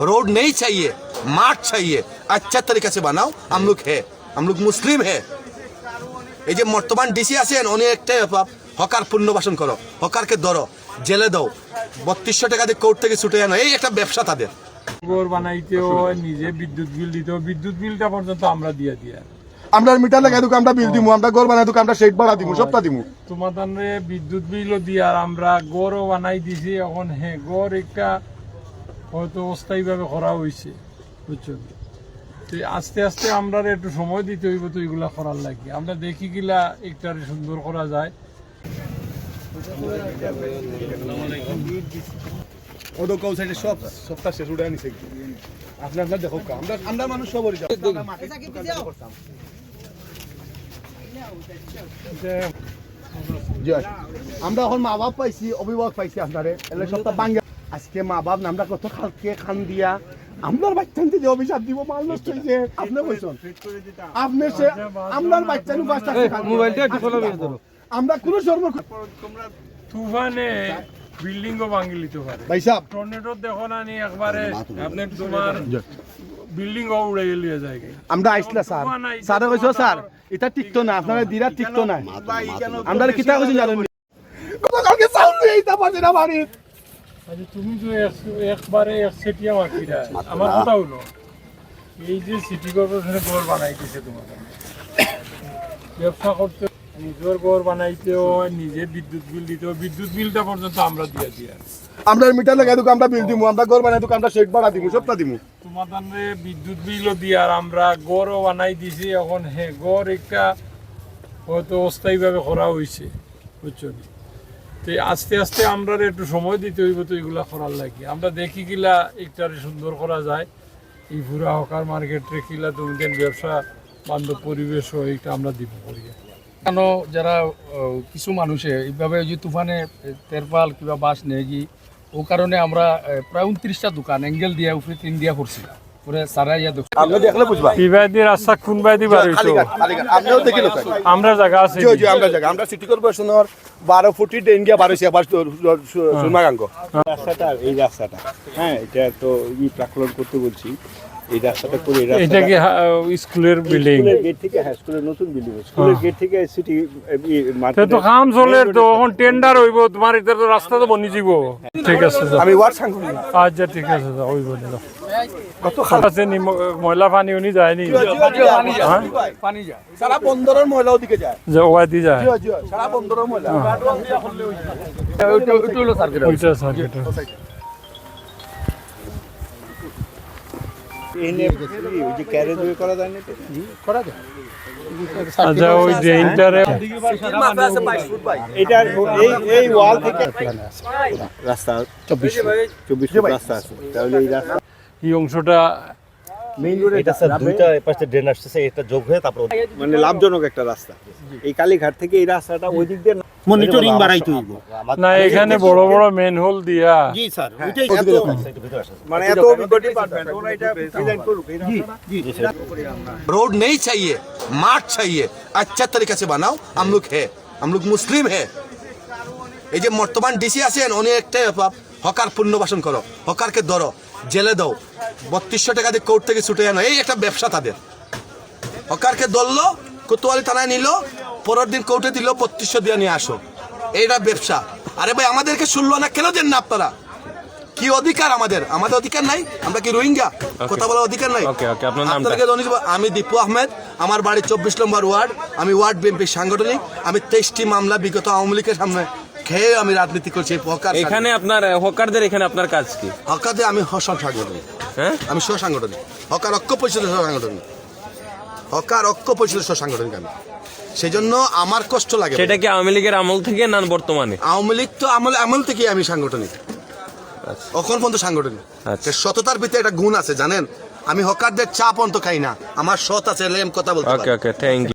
Road नहीं चाहिए, मार्च चाहिए, अच्छा तरीके से बनाओ। हम लोग है, हम लोग मुस्लिम है। এই যে বর্তমান ডিসি আছেন উনি একটাই হকার পুনর্বাসন করো, হকারকে ধরো, জেলে দাও, 3200 টাকা দিয়ে কোর্ট থেকে ছুটে আনো, এই একটা ব্যবসা তাদের। ঘর বানাইতেও নিজে বিদ্যুৎ বিল দিতেও বিদ্যুৎ বিলটা পর্যন্ত আমরা দিয়ে আমরা মিটার লাগাই দুক আমরা বিল দিমু, আমরা ঘর বানাই দুক আমরা শেড ভাড়া দিমু, সবটা দিমু। তোমাদের বিদ্যুৎ বিলও দিয়ে আর আমরা গড়ও বানাই দিছি। এখন হ্যাঁ গড় একটা হয়তো অস্থায়ীভাবে করা হয়েছে, বুঝছো। তো আস্তে আস্তে আমরা একটু সময় দিতে হইব তো এগুলা করার লাগে। আমরা দেখি গিলা একটা সুন্দর করা যায়। ওদের কল সাইডে সব সপ্তাহ শেষ উড়ে আনিছে। আপনারা দেখো আমরা মানুষ সবরই যাব। আমরা এখন মা বাপ পাইছি, অভিভাবক পাইছি, আপনারে এলে সপ্তাহ বাঙ্গা আজকে মা বাপ আমরা কত খালকে খান দিয়া আমরার বাচ্চানতে যে অভিশাপ দিব মাল নষ্ট হইছে। আপনি কইছেন আপনি সে আমরার বাচ্চানু বাচ্চা মোবাইলটা একটু ফলো করে ধরো। আমরা কোন শর্ম তোমরা তুফানে বিল্ডিংও ভাঙি লিতে পারে ভাই সাহেব। টর্নেডো দেখো না নি একবারে আপনি তোমার বিল্ডিং উড়ে গেলিয়ে যায়। আমরা আইসলা স্যার, স্যার কইছো স্যার এটা টিকতো না, আপনারা দিরা টিকতো না। আমরা কিতা কইছি জানেন নি কত কালকে সাউন্ড এইটা বাজে না বাড়ি। আচ্ছা তুমি তো একবারে এক সেটিয়া মাটিরা আমার কথা হলো এই যে সিটি কর্পোরেশনে ঘর বানাইতেছে তোমাদের ব্যবসা করতে নিজের ঘর বানাইতেও নিজে বিদ্যুৎ বিল দিতেও বিদ্যুৎ বিলটা পর্যন্ত আমরা দিয়ে আমরা মিটার লাগাই দুক আমরা বিল দিমু, আমরা ঘর বানাই দুক আমরা শেড ভাড়া দিমু, সবটা দিমু। তোমাদের বিদ্যুৎ বিলও দিয়ে আর আমরা গড়ও বানাই দিছি। এখন হ্যাঁ গড় একটা হয়তো অস্থায়ীভাবে করা হয়েছে, বুঝছো। তো আস্তে আস্তে আমরা একটু সময় দিতে হইব তো এগুলা করার লাগে। আমরা দেখি কিলা একটা সুন্দর করা যায়। এই পুরা হকার মার্কেটে কিলা তোমাদের ব্যবসা বান্ধব পরিবেশ এইটা আমরা দিব করিয়া। কেন যারা কিছু মানুষে এইভাবে যে তুফানে তেরপাল কিংবা বাস নিয়ে গিয়ে ও কারণে আমরা প্রায় 29টা দোকান অ্যাঙ্গেল দিয়ে উপরে টিন দিয়া করছি পরে সারাইয়া দোকান আমরা দেখলে বুঝবা ইবাদি রাস্তা কোন বাইদি বাড়িছো আপনিও দেখিলো আমরা জায়গা আছে জি আমরা জায়গা আমরা সিটি কর্পোরেশনের 12 ফুটি ড্রেন গিয়া 12 আবার সুরমাগাঙ্গ রাস্তাটা এই রাস্তাটা হ্যাঁ এটা তো প্রাকলন করতে বলছি। এই রাস্তাটা করে এটা কি স্কুলের বিল্ডিং গেট থেকে হাই স্কুলের নতুন বিল্ডিং স্কুলের গেট থেকে সিটি মার্কেট তো কাম চলে তো এখন টেন্ডার হইব তোমার এটা তো রাস্তা তো বনি যাব। ঠিক আছে আমি ওয়ার্ড সাংগঠনিক আচ্ছা ঠিক আছে হইব না কত খারাপ নি ময়লা পানি উনি যায়নি পানি যায় সারা বন্দরের ময়লা ওদিকে যায় যে ওয়া দি যায় জি সারা বন্দরের ময়লা ওইটা হলো সার্কিট ওইটা সার্কিট এনে ওই যে ক্যারেজওয়ে করা যায় না করা যায়। আচ্ছা ওই ড্রেনটারে এটা এই ওয়াল থেকে রাস্তা 24 ফুট রাস্তা আছে। তাহলে এই রাস্তা এই অংশটা মেইন রোড এটা স্যার দুইটা পাশে ড্রেন আসছে, এটা যোগ হয়ে তারপর মানে লাভজনক একটা রাস্তা। এই কালীঘাট থেকে এই রাস্তাটা ওই দিক দিয়ে মনিটরিং বাড়াইতে হইব না এখানে বড় বড় মেন হোল দিয়া। জি স্যার ওইটাই মানে এত অভিজ্ঞ ডিপার্টমেন্ট ওরা এটা ডিজাইন করুক। জি স্যার रोड नहीं चाहिए, मार्च चाहिए, अच्छा तरीके से बनाओ। हम लोग है, हम लोग मुस्लिम है। এই যে বর্তমান ডিসি আছেন উনি একটাই হকার পুনর্বাসন করো, হকারকে ধরো, জেলে দাও, 3200 টাকা দিয়ে কোর্ট থেকে ছুটে আনো, এই একটা ব্যবসা তাদের। হকারকে ধরলো, কোতোয়ালি থানায় নিল, পরের দিন কোর্টে দিল, 3200 দিয়ে নিয়ে আসো, এইটা ব্যবসা। আরে ভাই আমাদেরকে শুনলো না কেন দেন না আপনারা? কি অধিকার আমাদের? আমাদের অধিকার নাই? আমরা কি রোহিঙ্গা? কথা বলার অধিকার নাই? আপনাদেরকে আমি দীপু আহমেদ, আমার বাড়ি 24 নম্বর ওয়ার্ড, আমি ওয়ার্ড বিএনপি সাংগঠনিক। আমি 23টি মামলা বিগত আওয়ামী লীগের সামনে খেয়ে আমি রাজনীতি করছি। এখানে আপনার হকারদের এখানে আপনার কাজ কি? হকারদের আমি সাংগঠনিক, হ্যাঁ আমি সাংগঠনিক হকার ঐক্য পরিষদের সাংগঠনিক, হকার ঐক্য পরিষদের সাংগঠনিক আমি। সেই জন্য আমার কষ্ট লাগে। সেটা কি আওয়ামী লীগের আমল থেকে না বর্তমানে? আওয়ামী লীগ তো আমল থেকে আমি সাংগঠনিক, এখন পর্যন্ত সাংগঠনিক। সততার ভিতরে একটা গুণ আছে জানেন, আমি হকারদের চা পর্যন্ত খাই না, আমার সৎ আছে, কথা বলতে পারি। Okay thank you.